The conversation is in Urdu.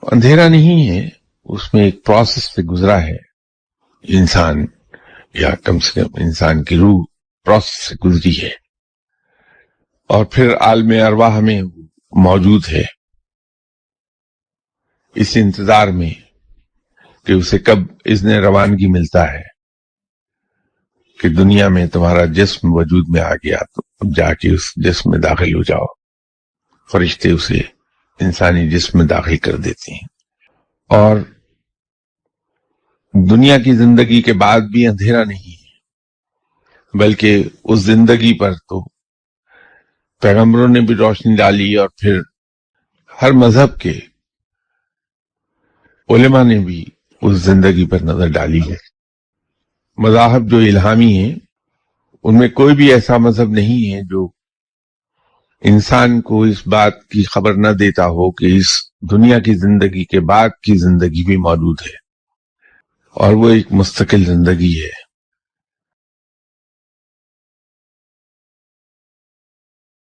اندھیرا نہیں ہے، اس میں ایک پروسیس سے گزرا ہے انسان، یا کم سے کم انسان کی روح پروسیس سے گزری ہے، اور پھر عالم ارواح میں موجود ہے اس انتظار میں کہ اسے کب اذن روانگی ملتا ہے کہ دنیا میں تمہارا جسم وجود میں آ گیا، تو اب جا کے اس جسم میں داخل ہو جاؤ۔ فرشتے اسے انسانی جسم میں داخل کر دیتے ہیں، اور دنیا کی زندگی کے بعد بھی اندھیرا نہیں ہے، بلکہ اس زندگی پر تو پیغمبروں نے بھی روشنی ڈالی، اور پھر ہر مذہب کے علماء نے بھی اس زندگی پر نظر ڈالی ہے۔ مذاہب جو الہامی ہیں ان میں کوئی بھی ایسا مذہب نہیں ہے جو انسان کو اس بات کی خبر نہ دیتا ہو کہ اس دنیا کی زندگی کے بعد کی زندگی بھی موجود ہے، اور وہ ایک مستقل زندگی ہے۔